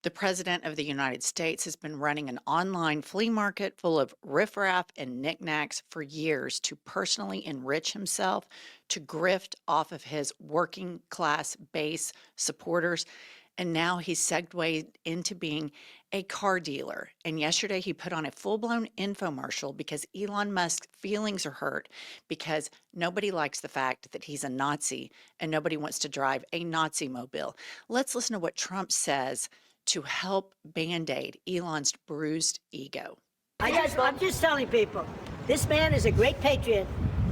The President of the United States has been running an online flea market full of riffraff and knickknacks for years to personally enrich himself, to grift off of his working class base supporters. And now he's segued into being a car dealer. And yesterday he put on a full blown infomercial because Elon Musk's feelings are hurt because nobody likes the fact that he's a Nazi and nobody wants to drive a Nazi mobile. Let's listen to what Trump says to help band-aid Elon's bruised ego. I'm just telling people, this man is a great patriot,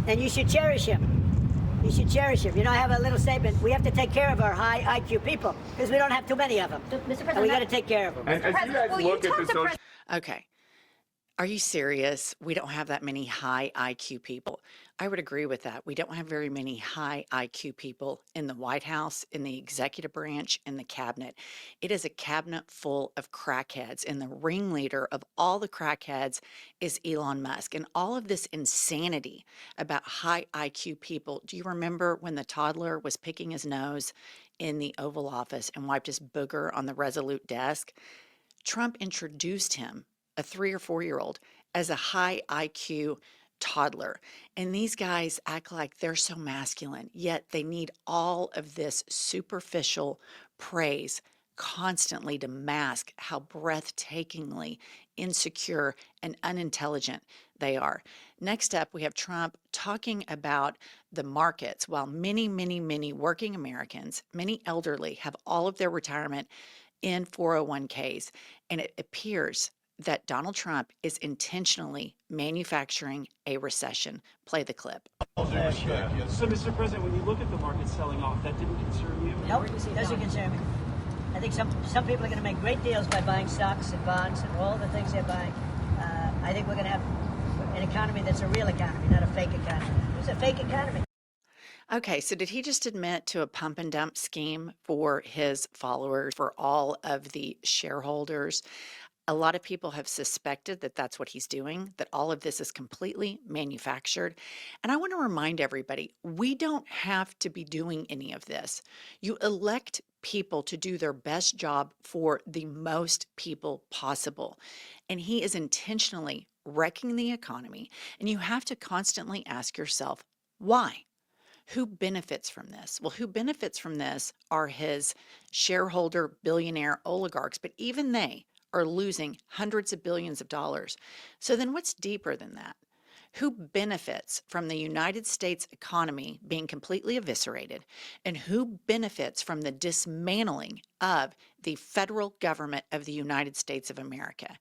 and you should cherish him. You should cherish him. You know, I have a little statement. We have to take care of our high IQ people because we don't have too many of them. Mr. President, and we got to take care of them. As you guys look at the social Okay. Are you serious? We don't have that many high IQ people. I would agree with that. We don't have very many high IQ people in the White House, in the executive branch, in the cabinet. It is a cabinet full of crackheads, and the ringleader of all the crackheads is Elon Musk. And all of this insanity about high IQ people. Do you remember when the toddler was picking his nose in the Oval Office and wiped his booger on the Resolute desk? Trump introduced him, a 3 or 4-year-old, as a high IQ toddler. And these guys act like they're so masculine, yet they need all of this superficial praise constantly to mask how breathtakingly insecure and unintelligent they are. Next up, we have Trump talking about the markets. While many, many, many working Americans, many elderly, have all of their retirement in 401ks, and it appears that Donald Trump is intentionally manufacturing a recession. Play the clip. So, Mr. President, when you look at the market selling off, that didn't concern you? Nope, doesn't concern me. I think some people are going to make great deals by buying stocks and bonds and all the things they're buying. I think we're going to have an economy that's a real economy, not a fake economy. It's a fake economy. Okay, so did he just admit to a pump and dump scheme for his followers, for all of the shareholders? A lot of people have suspected that that's what he's doing, that all of this is completely manufactured. And I want to remind everybody, we don't have to be doing any of this. You elect people to do their best job for the most people possible. And he is intentionally wrecking the economy. And you have to constantly ask yourself, why? Who benefits from this? Well, who benefits from this are his shareholder billionaire oligarchs, but even they are losing hundreds of billions of dollars. So then what's deeper than that? Who benefits from the United States economy being completely eviscerated, and who benefits from the dismantling of the federal government of the United States of America?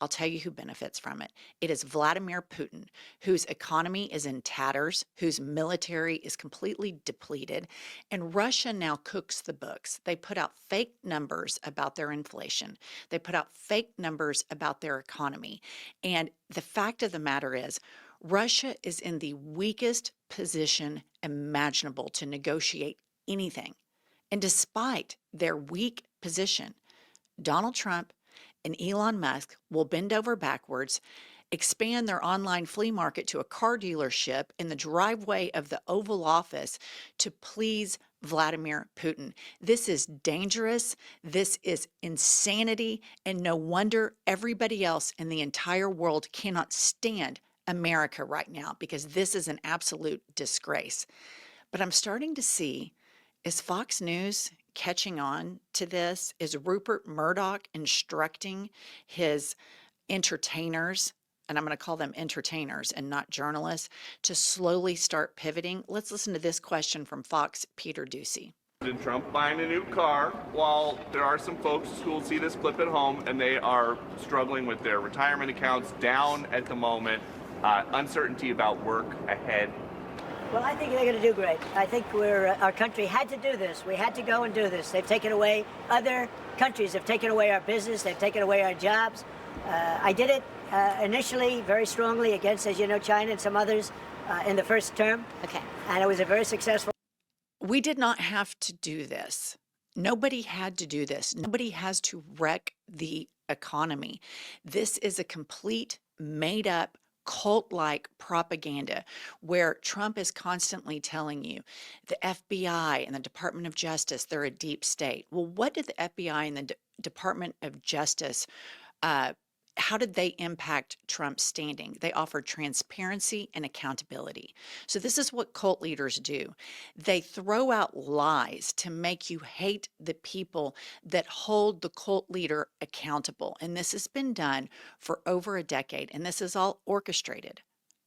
I'll tell you who benefits from it. It is Vladimir Putin, whose economy is in tatters, whose military is completely depleted, and Russia now cooks the books. They put out fake numbers about their inflation. They put out fake numbers about their economy. And the fact of the matter is, Russia is in the weakest position imaginable to negotiate anything. And despite their weak position, Donald Trump and Elon Musk will bend over backwards, expand their online flea market to a car dealership in the driveway of the Oval Office to please Vladimir Putin. This is dangerous. This is insanity. And no wonder everybody else in the entire world cannot stand America right now, because this is an absolute disgrace. But I'm starting to see, is Fox News catching on to this? Is Rupert Murdoch instructing his entertainers, and I'm going to call them entertainers and not journalists, to slowly start pivoting? Let's listen to this question from Fox, Peter Ducey. President Trump buying a new car, while there are some folks who will see this clip at home and they are struggling with their retirement accounts down at the moment, uncertainty about work ahead. Well, I think they're going to do great. I think our country had to do this. We had to go and do this. They've taken away, other countries have taken away our business. They've taken away our jobs. I did it initially very strongly against, as you know, China and some others in the first term. Okay. And it was a very successful. We did not have to do this. Nobody had to do this. Nobody has to wreck the economy. This is a complete made up cult-like propaganda where Trump is constantly telling you the FBI and the Department of Justice, they're a deep state. Well, what did the FBI and the Department of Justice, uh, how did they impact Trump's standing? They offered transparency and accountability. So, this is what cult leaders do. They throw out lies to make you hate the people that hold the cult leader accountable. And this has been done for over a decade. And this is all orchestrated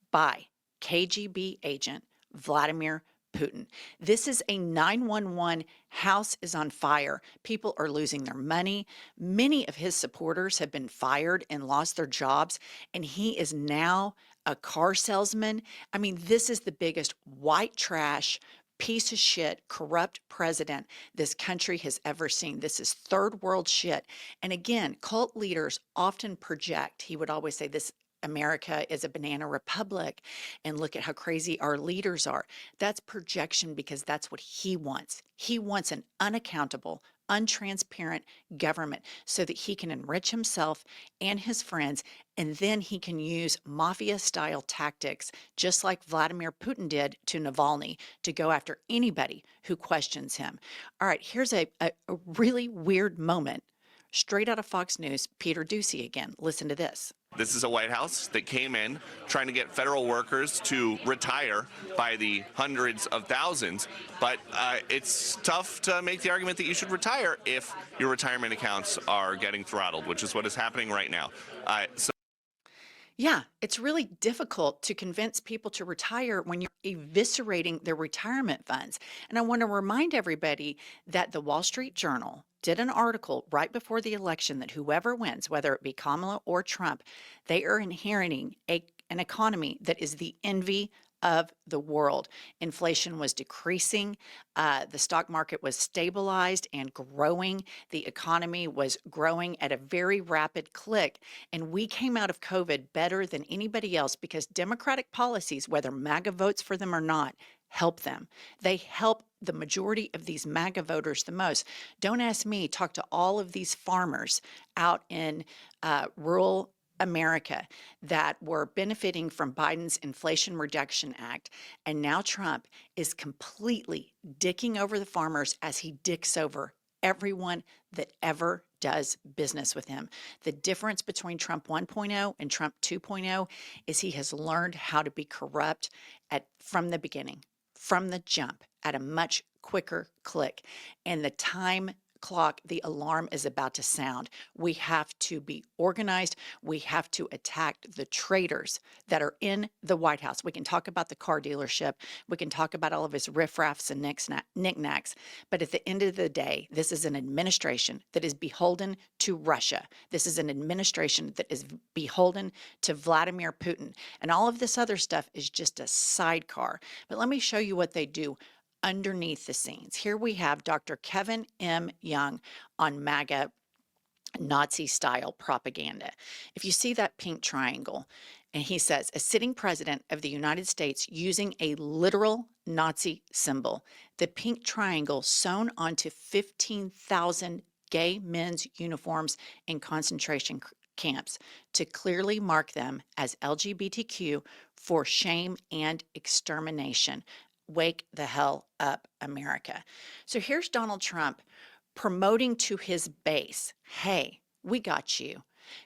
by KGB agent Vladimir Putin. This is a 911. House is on fire. People are losing their money. Many of his supporters have been fired and lost their jobs, and he is now a car salesman. I mean, this is the biggest white trash, piece of shit, corrupt president this country has ever seen. This is third world shit. And again, cult leaders often project. He would always say this America is a banana republic and look at how crazy our leaders are. That's projection because that's what he wants. He wants an unaccountable, untransparent government so that he can enrich himself and his friends, and then he can use mafia style tactics just like Vladimir Putin did to Navalny to go after anybody who questions him. All right, here's a really weird moment straight out of Fox News. Peter Doocy again. Listen to this. This is a White House that came in trying to get federal workers to retire by the hundreds of thousands. But it's tough to make the argument that you should retire if your retirement accounts are getting throttled, which is what is happening right now. Yeah, it's really difficult to convince people to retire when you're eviscerating their retirement funds. And I want to remind everybody that the Wall Street Journal did an article right before the election that whoever wins, whether it be Kamala or Trump, they are inheriting an economy that is the envy of the world. Inflation was decreasing. The stock market was stabilized and growing. The economy was growing at a very rapid click. And we came out of COVID better than anybody else because Democratic policies, whether MAGA votes for them or not, help them. They help the majority of these MAGA voters the most. Don't ask me, talk to all of these farmers out in rural America that were benefiting from Biden's Inflation Reduction Act. And now Trump is completely dicking over the farmers as he dicks over everyone that ever does business with him. The difference between Trump 1.0 and Trump 2.0 is he has learned how to be corrupt from the beginning, from the jump, at a much quicker click. And the time clock, the alarm is about to sound. We have to be organized. We have to attack the traitors that are in the White House. We can talk about the car dealership. We can talk about all of his riffraffs and knickknacks. But at the end of the day, this is an administration that is beholden to Russia. This is an administration that is beholden to Vladimir Putin. And all of this other stuff is just a sidecar. But let me show you what they do underneath the scenes. Here we have Dr. Kevin M. Young on MAGA Nazi-style propaganda. If you see that pink triangle, and he says, a sitting president of the United States using a literal Nazi symbol, the pink triangle sewn onto 15,000 gay men's uniforms in concentration camps to clearly mark them as LGBTQ for shame and extermination. Wake the hell up, America. So here's Donald Trump promoting to his base, hey, we got you.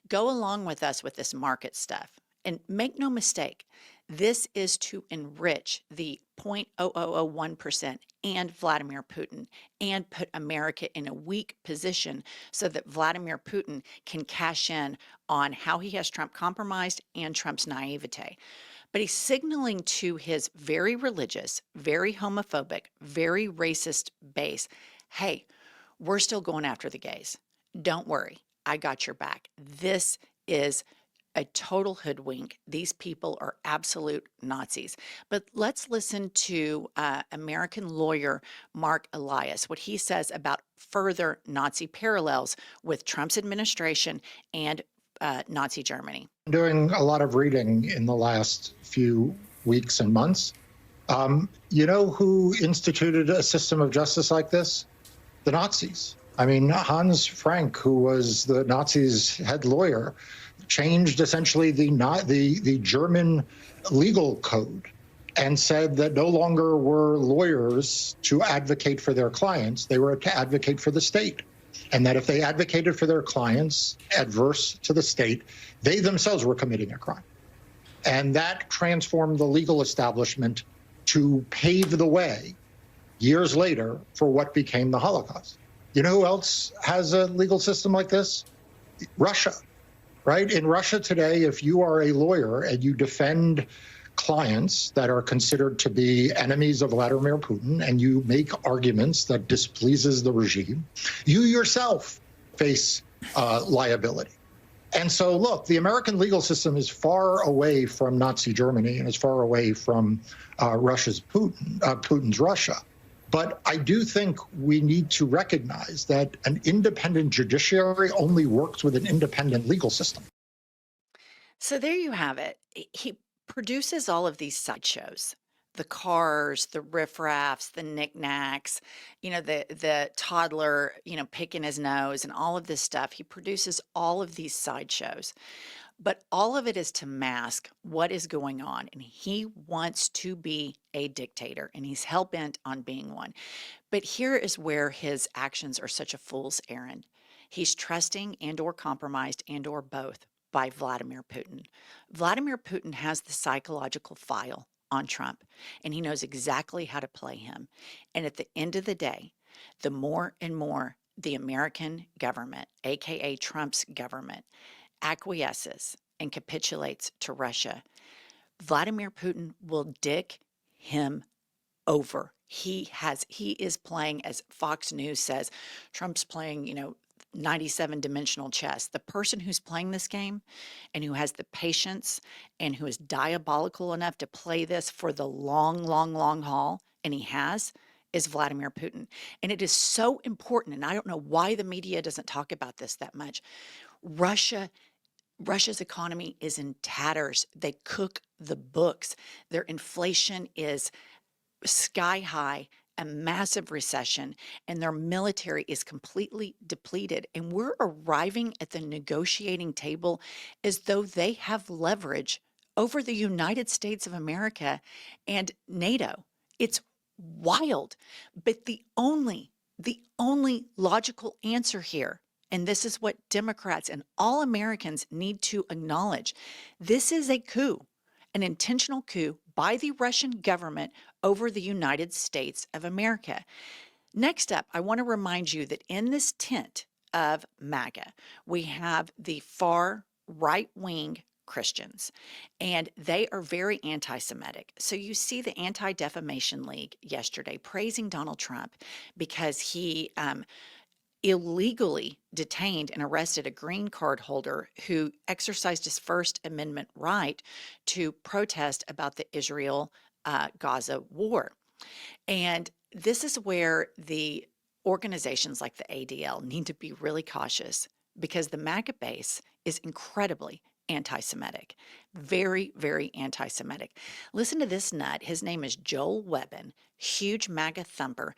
Go along with us with this market stuff. And make no mistake, this is to enrich the 0.0001% and Vladimir Putin and put America in a weak position so that Vladimir Putin can cash in on how he has Trump compromised and Trump's naivete. But he's signaling to his very religious, very homophobic, very racist base, hey, we're still going after the gays. Don't worry, I got your back. This is a total hoodwink. These people are absolute Nazis. But let's listen to American lawyer Mark Elias, what he says about further Nazi parallels with Trump's administration and Nazi Germany. Doing a lot of reading in the last few weeks and months. You know who instituted a system of justice like this? The Nazis. I mean, Hans Frank, who was the Nazis' head lawyer, changed essentially the German legal code and said that no longer were lawyers to advocate for their clients, they were to advocate for the state. and that if they advocated for their clients adverse to the state, they themselves were committing a crime. And that transformed the legal establishment to pave the way years later for what became the Holocaust. You know who else has a legal system like this? Russia, right? In Russia today, if you are a lawyer and you defend clients that are considered to be enemies of Vladimir Putin and you make arguments that displeases the regime, you yourself face liability. And so, look, the American legal system is far away from Nazi Germany and is far away from Putin's Russia. But I do think we need to recognize that an independent judiciary only works with an independent legal system. So there you have it. He produces all of these sideshows. The cars, the riffraffs, the knickknacks, the toddler, picking his nose and all of this stuff. He produces all of these sideshows. But all of it is to mask what is going on. And he wants to be a dictator, and he's hell-bent on being one. But here is where his actions are such a fool's errand. He's trusting and or compromised and or both by Vladimir Putin. Vladimir Putin has the psychological file on Trump, and he knows exactly how to play him. And at the end of the day, the more and more the American government, aka Trump's government, acquiesces and capitulates to Russia, Vladimir Putin will dick him over. He is playing, as Fox News says, Trump's playing, 97-dimensional chess. The person who's playing this game and who has the patience and who is diabolical enough to play this for the long, long, long haul, and he has, is Vladimir Putin. And it is so important, and I don't know why the media doesn't talk about this that much. Russia's economy is in tatters. They cook the books. Their inflation is sky high, a massive recession, and their military is completely depleted. And we're arriving at the negotiating table as though they have leverage over the United States of America and NATO. It's wild. But the only logical answer here, and this is what Democrats and all Americans need to acknowledge, this is a coup, an intentional coup by the Russian government over the United States of America. Next up, I want to remind you that in this tent of MAGA, we have the far right-wing Christians, and they are very anti-Semitic. So you see the Anti-Defamation League yesterday praising Donald Trump because he illegally detained and arrested a green card holder who exercised his First Amendment right to protest about the Israel-Gaza war. And this is where the organizations like the ADL need to be really cautious, because the MAGA base is incredibly anti-Semitic, very, very anti-Semitic. Listen to this nut. His name is Joel Webbin, huge MAGA thumper.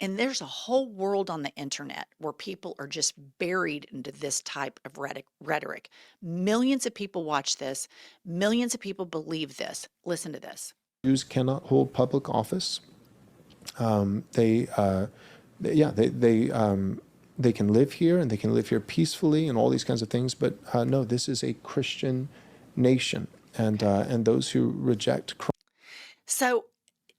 And there's a whole world on the internet where people are just buried into this type of rhetoric. Millions of people watch this. Millions of people believe this. Listen to this. Jews cannot hold public office. They can live here, and they can live here peacefully and all these kinds of things. But no, this is a Christian nation, and those who reject Christ. So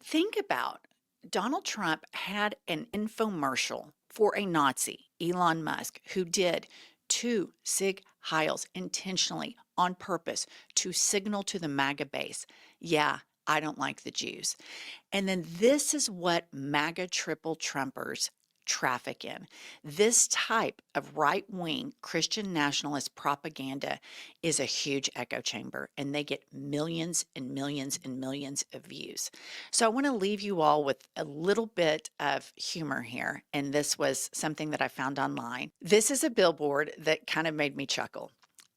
think about, Donald Trump had an infomercial for a Nazi, Elon Musk, who did 2 Sig Heils intentionally on purpose to signal to the MAGA base, yeah, I don't like the Jews. And then this is what MAGA triple Trumpers traffic in. This type of right-wing Christian nationalist propaganda is a huge echo chamber, and they get millions and millions and millions of views. So I want to leave you all with a little bit of humor here, and this was something that I found online. This is a billboard that kind of made me chuckle.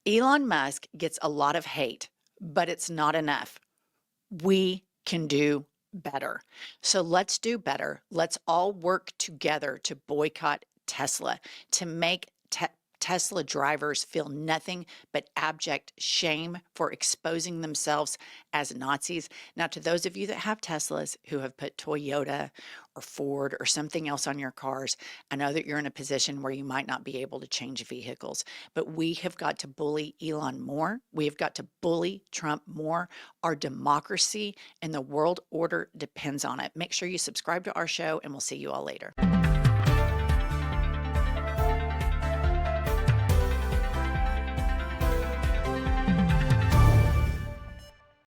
Elon Musk gets a lot of hate, but it's not enough. We can do better. So let's do better. Let's all work together to boycott Tesla, to make Tesla drivers feel nothing but abject shame for exposing themselves as Nazis. Now, to those of you that have Teslas who have put Toyota or Ford or something else on your cars, I know that you're in a position where you might not be able to change vehicles, but we have got to bully Elon more. We have got to bully Trump more. Our democracy and the world order depends on it. Make sure you subscribe to our show, and we'll see you all later.